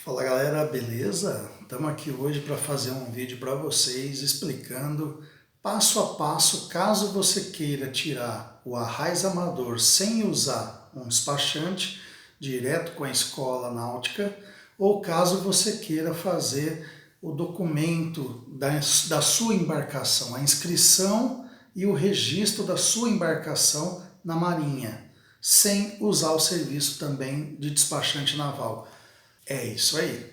Fala galera, beleza? Estamos aqui hoje para fazer um vídeo para vocês explicando passo a passo caso você queira tirar o arraiz amador sem usar um despachante direto com a escola náutica ou caso você queira fazer o documento da sua embarcação, a inscrição e o registro da sua embarcação na Marinha, sem usar o serviço também de despachante naval. É isso aí.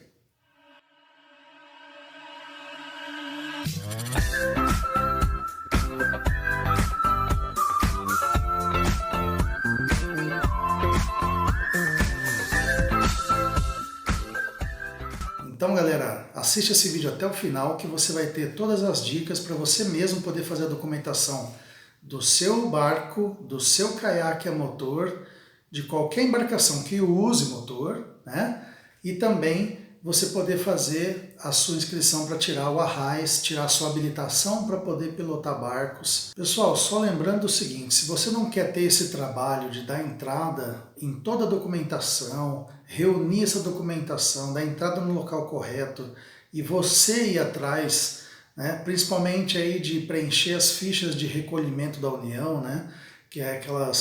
Então, galera, assiste esse vídeo até o final que você vai ter todas as dicas para você mesmo poder fazer a documentação do seu barco, do seu caiaque a motor, de qualquer embarcação que use motor, né? E também você poder fazer a sua inscrição para tirar o arraiz, tirar a sua habilitação para poder pilotar barcos. Pessoal, só lembrando o seguinte, se você não quer ter esse trabalho de dar entrada em toda a documentação, reunir essa documentação, dar entrada no local correto e você ir atrás, né, principalmente aí de preencher as fichas de recolhimento da União, né, que é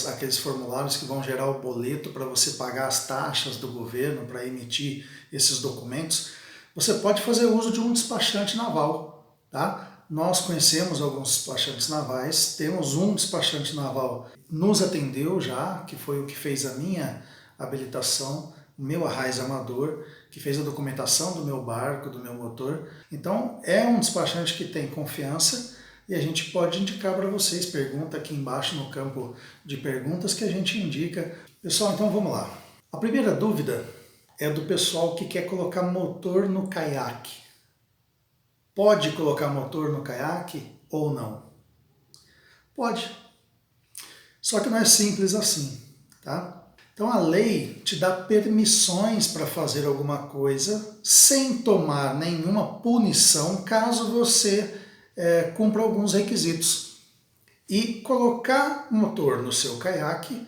aqueles formulários que vão gerar o boleto para você pagar as taxas do governo para emitir esses documentos, você pode fazer uso de um despachante naval, tá? Nós conhecemos alguns despachantes navais, temos um despachante naval que nos atendeu já, que foi o que fez a minha habilitação, o meu arraiz amador, que fez a documentação do meu barco, do meu motor. Então é um despachante que tem confiança, e a gente pode indicar para vocês, pergunta aqui embaixo no campo de perguntas que a gente indica. Pessoal, então vamos lá. A primeira dúvida é do pessoal que quer colocar motor no caiaque. Pode colocar motor no caiaque ou não? Pode. Só que não é simples assim, tá? Então a lei te dá permissões para fazer alguma coisa sem tomar nenhuma punição caso você cumpra alguns requisitos. E colocar motor no seu caiaque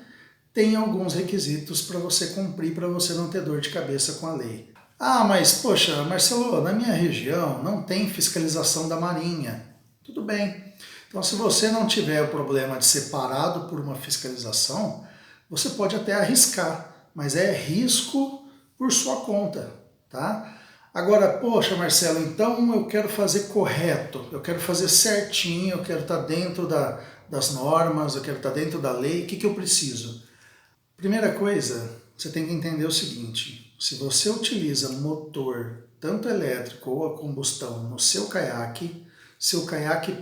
tem alguns requisitos para você cumprir, para você não ter dor de cabeça com a lei. Ah, mas poxa, Marcelo, na minha região não tem fiscalização da Marinha. Tudo bem. Então se você não tiver o problema de ser parado por uma fiscalização, você pode até arriscar, mas é risco por sua conta, tá? Agora, poxa Marcelo, então eu quero fazer correto, eu quero fazer certinho, eu quero estar dentro das normas, eu quero estar dentro da lei, o que eu preciso? Primeira coisa, você tem que entender o seguinte, se você utiliza motor, tanto elétrico ou a combustão, no seu caiaque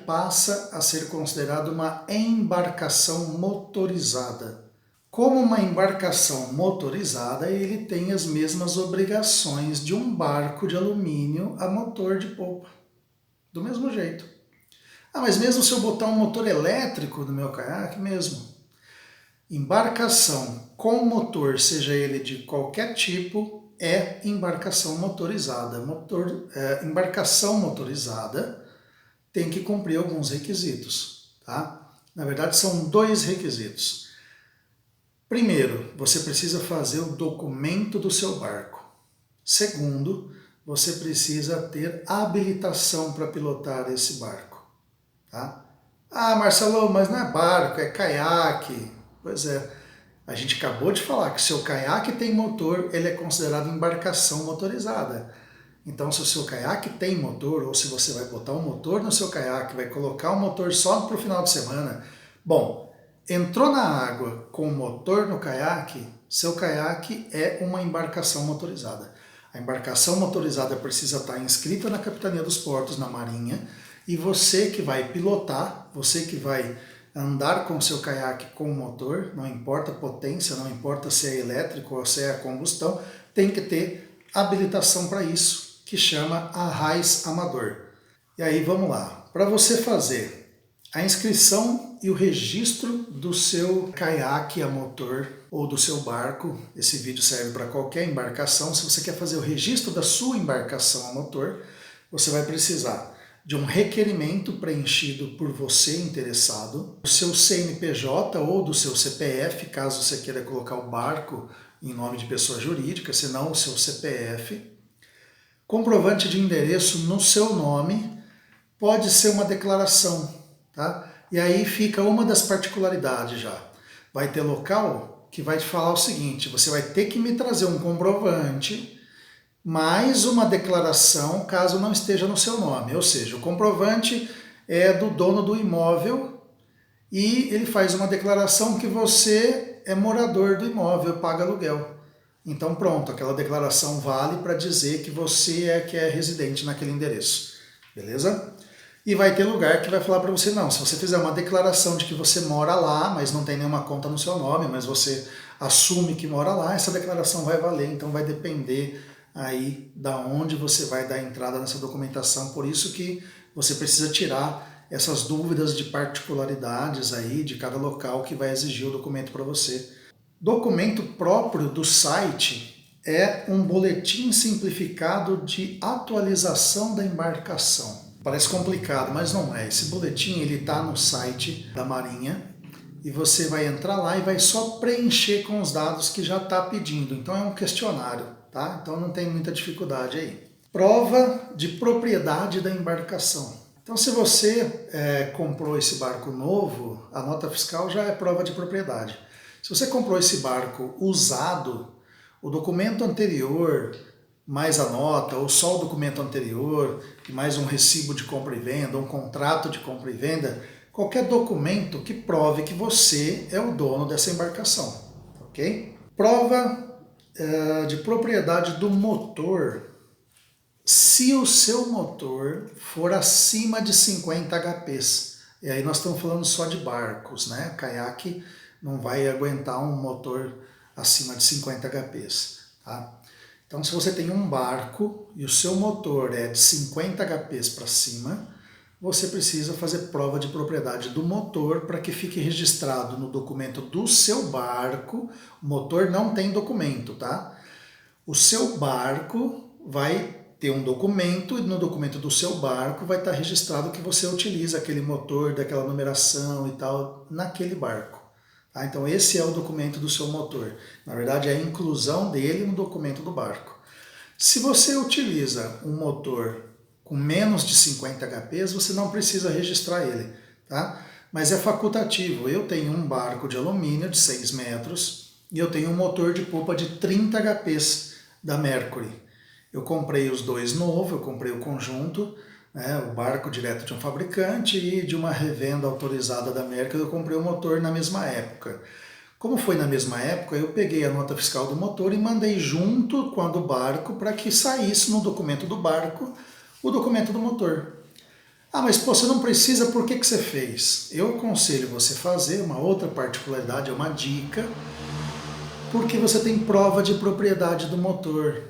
passa a ser considerado uma embarcação motorizada. Como uma embarcação motorizada, ele tem as mesmas obrigações de um barco de alumínio a motor de polpa. Do mesmo jeito. Ah, mas mesmo se eu botar um motor elétrico no meu caiaque, mesmo. Embarcação com motor, seja ele de qualquer tipo, é embarcação motorizada. Embarcação motorizada tem que cumprir alguns requisitos, tá? Na verdade, são dois requisitos. Primeiro, você precisa fazer o documento do seu barco. Segundo, você precisa ter habilitação para pilotar esse barco. Tá? Ah, Marcelo, mas não é barco, é caiaque. Pois é, a gente acabou de falar que se o caiaque tem motor, ele é considerado embarcação motorizada. Então, se o seu caiaque tem motor, ou se você vai botar um motor no seu caiaque, vai colocar um motor só para o final de semana, bom, entrou na água com motor no caiaque, seu caiaque é uma embarcação motorizada. A embarcação motorizada precisa estar inscrita na Capitania dos Portos, na Marinha, e você que vai pilotar, você que vai andar com seu caiaque com motor, não importa a potência, não importa se é elétrico ou se é a combustão, tem que ter habilitação para isso, que chama arraiz amador. E aí vamos lá, para você fazer a inscrição e o registro do seu caiaque a motor ou do seu barco, esse vídeo serve para qualquer embarcação. Se você quer fazer o registro da sua embarcação a motor, você vai precisar de um requerimento preenchido por você interessado, do seu CNPJ ou do seu CPF, caso você queira colocar o barco em nome de pessoa jurídica, senão o seu CPF, Comprovante de endereço no seu nome pode ser uma declaração, tá? E aí fica uma das particularidades já. Vai ter local que vai te falar o seguinte: você vai ter que me trazer um comprovante mais uma declaração caso não esteja no seu nome. Ou seja, o comprovante é do dono do imóvel e ele faz uma declaração que você é morador do imóvel, paga aluguel. Então pronto, aquela declaração vale para dizer que você é que é residente naquele endereço, beleza? E vai ter lugar que vai falar para você, não, se você fizer uma declaração de que você mora lá, mas não tem nenhuma conta no seu nome, mas você assume que mora lá, essa declaração vai valer, então vai depender aí da onde você vai dar entrada nessa documentação, por isso que você precisa tirar essas dúvidas de particularidades aí de cada local que vai exigir o documento para você. Documento próprio do site é um boletim simplificado de atualização da embarcação. Parece complicado, mas não é. Esse boletim ele está no site da Marinha e você vai entrar lá e vai só preencher com os dados que já está pedindo. Então é um questionário, tá? Então não tem muita dificuldade aí. Prova de propriedade da embarcação. Então se você comprou esse barco novo, a nota fiscal já é prova de propriedade. Se você comprou esse barco usado, o documento anterior, mais a nota, ou só o documento anterior, e mais um recibo de compra e venda, um contrato de compra e venda, qualquer documento que prove que você é o dono dessa embarcação, ok? Prova de propriedade do motor. Se o seu motor for acima de 50 HPs, e aí nós estamos falando só de barcos, né? Caiaque não vai aguentar um motor acima de 50 HPs, tá? Então, se você tem um barco e o seu motor é de 50 HPs para cima, você precisa fazer prova de propriedade do motor para que fique registrado no documento do seu barco. O motor não tem documento, tá? O seu barco vai ter um documento e no documento do seu barco vai estar registrado que você utiliza aquele motor daquela numeração e tal naquele barco. Tá? Então esse é o documento do seu motor. Na verdade é a inclusão dele no documento do barco. Se você utiliza um motor com menos de 50 HPs, você não precisa registrar ele, tá? Mas é facultativo. Eu tenho um barco de alumínio de 6 metros e eu tenho um motor de polpa de 30 HPs da Mercury. Eu comprei os dois novos, eu comprei o conjunto, né, o barco direto de um fabricante e de uma revenda autorizada da Mercury eu comprei o motor na mesma época. Como foi na mesma época, eu peguei a nota fiscal do motor e mandei junto com a do barco para que saísse no documento do barco o documento do motor. Ah, mas pô, você não precisa, por que você fez? Eu aconselho você fazer uma outra particularidade, é uma dica, porque você tem prova de propriedade do motor,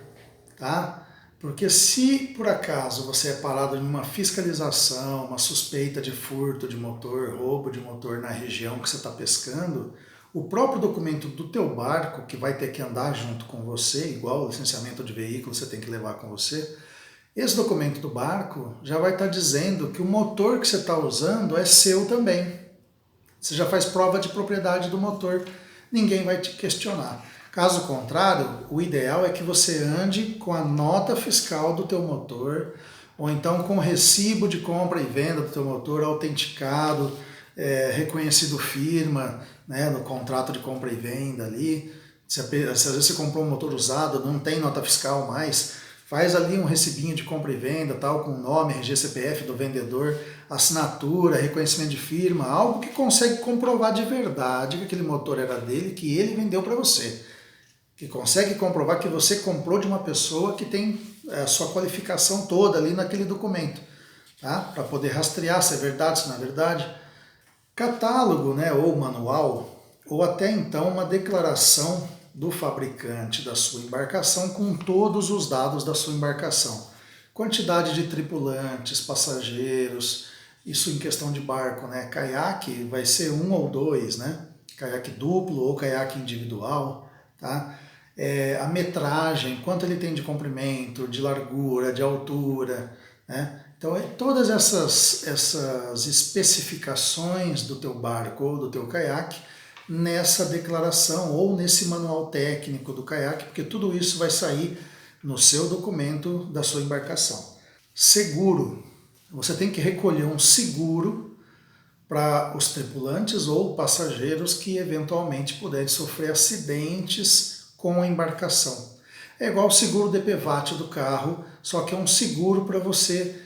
tá? Porque se por acaso você é parado em uma fiscalização, uma suspeita de furto de motor, roubo de motor na região que você está pescando, o próprio documento do teu barco, que vai ter que andar junto com você, igual o licenciamento de veículo você tem que levar com você, esse documento do barco já vai estar dizendo que o motor que você está usando é seu também. Você já faz prova de propriedade do motor, ninguém vai te questionar. Caso contrário, o ideal é que você ande com a nota fiscal do teu motor, ou então com o recibo de compra e venda do teu motor autenticado, reconhecido firma, né, no contrato de compra e venda ali. Se às vezes você comprou um motor usado, não tem nota fiscal mais, faz ali um recibinho de compra e venda, tal, com nome, RG, CPF do vendedor, assinatura, reconhecimento de firma, algo que consegue comprovar de verdade que aquele motor era dele, que ele vendeu para você. Que consegue comprovar que você comprou de uma pessoa que tem a sua qualificação toda ali naquele documento, tá? Para poder rastrear se é verdade, se não é verdade. Catálogo, né, ou manual, ou até então uma declaração do fabricante da sua embarcação com todos os dados da sua embarcação. Quantidade de tripulantes, passageiros, isso em questão de barco, né? Caiaque vai ser 1 ou 2, né? Caiaque duplo ou caiaque individual, tá? A metragem, quanto ele tem de comprimento, de largura, de altura, né? Então, todas essas especificações do teu barco ou do teu caiaque nessa declaração ou nesse manual técnico do caiaque, porque tudo isso vai sair no seu documento da sua embarcação. Seguro. Você tem que recolher um seguro para os tripulantes ou passageiros que eventualmente puderem sofrer acidentes com a embarcação. É igual o seguro DPVAT do carro, só que é um seguro para você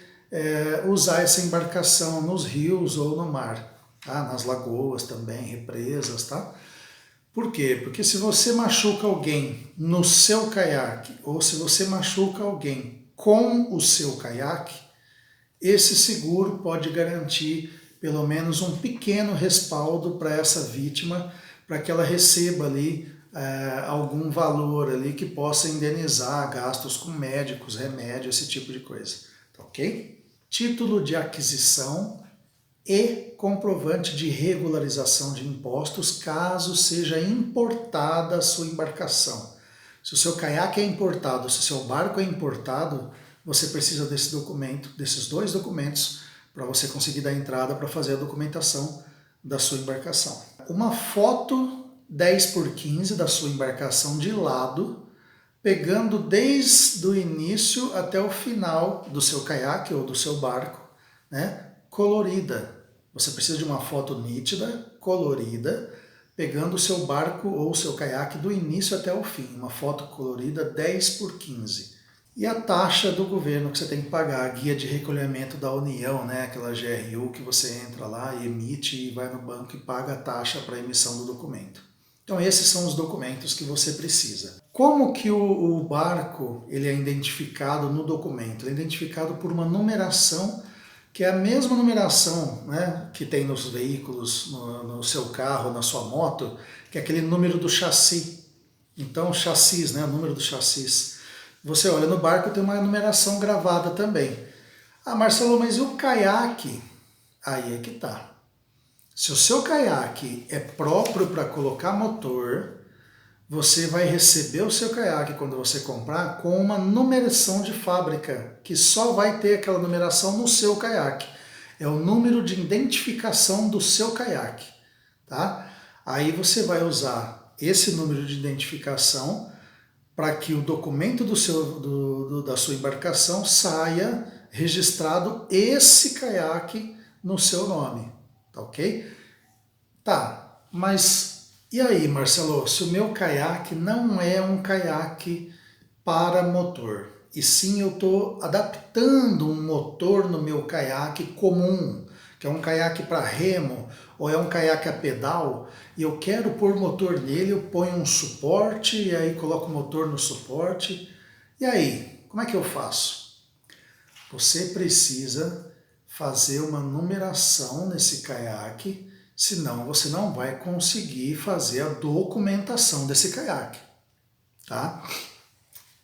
usar essa embarcação nos rios ou no mar, tá? Nas lagoas também, represas, tá? Por quê? Porque se você machuca alguém no seu caiaque ou se você machuca alguém com o seu caiaque, esse seguro pode garantir pelo menos um pequeno respaldo para essa vítima, para que ela receba ali algum valor ali que possa indenizar gastos com médicos, remédio, esse tipo de coisa, tá ok? Título de aquisição e comprovante de regularização de impostos caso seja importada a sua embarcação. Se o seu caiaque é importado, se o seu barco é importado, você precisa desse documento, desses dois documentos, para você conseguir dar entrada para fazer a documentação da sua embarcação. Uma foto 10x15 da sua embarcação de lado, pegando desde o início até o final do seu caiaque ou do seu barco, né, colorida. Você precisa de uma foto nítida, colorida, pegando o seu barco ou o seu caiaque do início até o fim. Uma foto colorida 10x15. E a taxa do governo que você tem que pagar, a guia de recolhimento da União, né? Aquela GRU que você entra lá e emite e vai no banco e paga a taxa para a emissão do documento. Então esses são os documentos que você precisa. Como que o barco ele é identificado no documento? Ele é identificado por uma numeração que é a mesma numeração, né, que tem nos veículos, no seu carro, na sua moto, que é aquele número do chassi. Então, chassis, né, o número do chassis. Você olha no barco, tem uma numeração gravada também. Ah, Marcelo, mas e o caiaque? Aí é que tá. Se o seu caiaque é próprio para colocar motor, você vai receber o seu caiaque quando você comprar com uma numeração de fábrica, que só vai ter aquela numeração no seu caiaque. É o número de identificação do seu caiaque, tá? Aí você vai usar esse número de identificação para que o documento da sua embarcação saia registrado esse caiaque no seu nome, tá ok? Tá, mas e aí, Marcelo, se o meu caiaque não é um caiaque para motor, e sim eu estou adaptando um motor no meu caiaque comum, que é um caiaque para remo, ou é um caiaque a pedal, e eu quero pôr motor nele, eu ponho um suporte, e aí coloco o motor no suporte. E aí, como é que eu faço? Você precisa fazer uma numeração nesse caiaque, senão você não vai conseguir fazer a documentação desse caiaque, tá?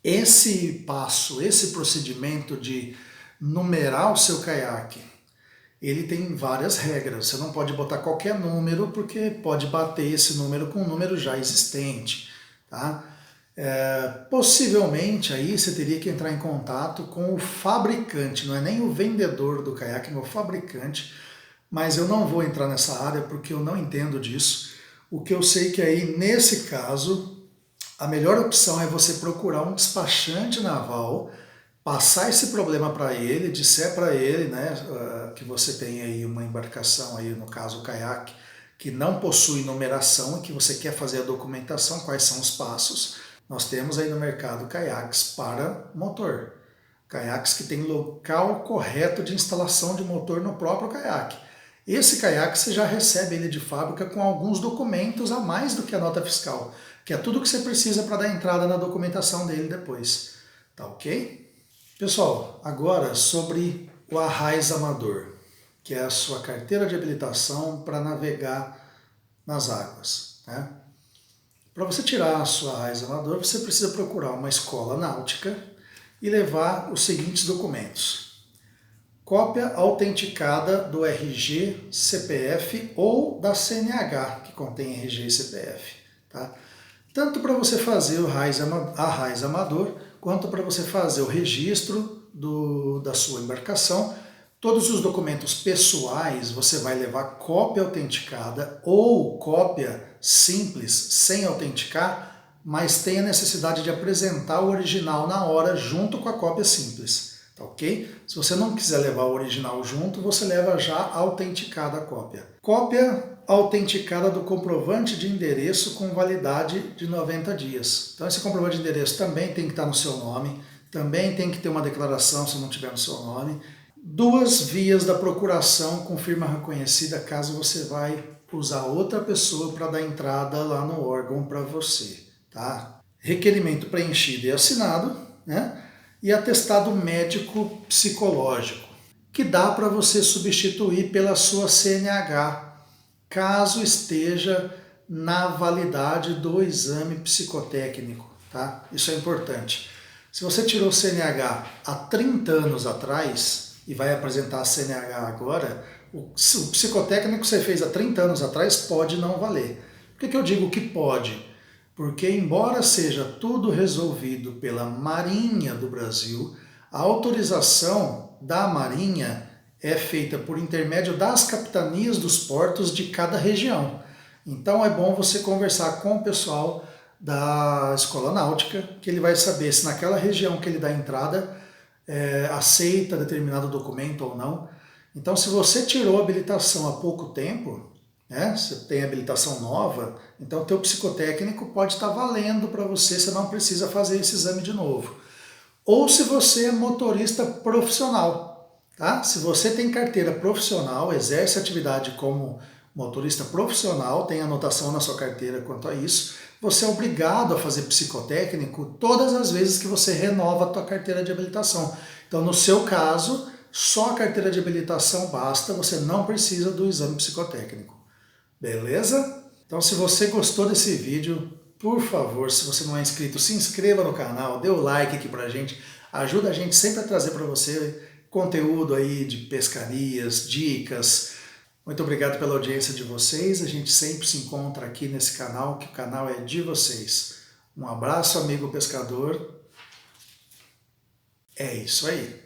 Esse passo, esse procedimento de numerar o seu caiaque, ele tem várias regras. Você não pode botar qualquer número, porque pode bater esse número com um número já existente, tá? Possivelmente aí você teria que entrar em contato com o fabricante, não é nem o vendedor do caiaque, é o fabricante, mas eu não vou entrar nessa área porque eu não entendo disso. O que eu sei que aí, nesse caso, a melhor opção é você procurar um despachante naval, passar esse problema para ele, disser para ele, né, que você tem aí uma embarcação, aí, no caso o caiaque, que não possui numeração e que você quer fazer a documentação, quais são os passos. Nós temos aí no mercado caiaques para motor. Caiaques que tem local correto de instalação de motor no próprio caiaque. Esse caiaque você já recebe ele de fábrica com alguns documentos a mais do que a nota fiscal, que é tudo que você precisa para dar entrada na documentação dele depois. Tá ok? Pessoal, agora sobre o Arraiz Amador, que é a sua carteira de habilitação para navegar nas águas, né? Para você tirar a sua Arraiz Amador, você precisa procurar uma escola náutica e levar os seguintes documentos. Cópia autenticada do RG, CPF ou da CNH, que contém RG e CPF. Tá? Tanto para você fazer o Arraiz Amador, quanto para você fazer o registro da sua embarcação. Todos os documentos pessoais você vai levar cópia autenticada ou cópia simples, sem autenticar, mas tem a necessidade de apresentar o original na hora junto com a cópia simples, tá ok? Se você não quiser levar o original junto, você leva já autenticada a cópia. Cópia autenticada do comprovante de endereço com validade de 90 dias. Então esse comprovante de endereço também tem que estar no seu nome, também tem que ter uma declaração se não tiver no seu nome. 2 vias da procuração com firma reconhecida, caso você vai usar outra pessoa para dar entrada lá no órgão para você, tá? Requerimento preenchido e assinado, né? E atestado médico psicológico, que dá para você substituir pela sua CNH, caso esteja na validade do exame psicotécnico, tá? Isso é importante. Se você tirou o CNH há 30 anos atrás e vai apresentar a CNH agora, o psicotécnico que você fez há 30 anos atrás pode não valer. Por que eu digo que pode? Porque embora seja tudo resolvido pela Marinha do Brasil, a autorização da Marinha é feita por intermédio das capitanias dos portos de cada região. Então é bom você conversar com o pessoal da Escola Náutica, que ele vai saber se naquela região que ele dá entrada aceita determinado documento ou não. Então se você tirou a habilitação há pouco tempo, né, você tem habilitação nova, então o teu psicotécnico pode estar valendo para você, você não precisa fazer esse exame de novo. Ou se você é motorista profissional, tá? Se você tem carteira profissional, exerce atividade como motorista profissional, tem anotação na sua carteira quanto a isso, você é obrigado a fazer psicotécnico todas as vezes que você renova a tua carteira de habilitação. Então, no seu caso, só a carteira de habilitação basta, você não precisa do exame psicotécnico. Beleza? Então, se você gostou desse vídeo, por favor, se você não é inscrito, se inscreva no canal, dê o like aqui pra gente, ajuda a gente sempre a trazer para você conteúdo aí de pescarias, dicas. Muito obrigado pela audiência de vocês, a gente sempre se encontra aqui nesse canal, que o canal é de vocês. Um abraço, amigo pescador. É isso aí.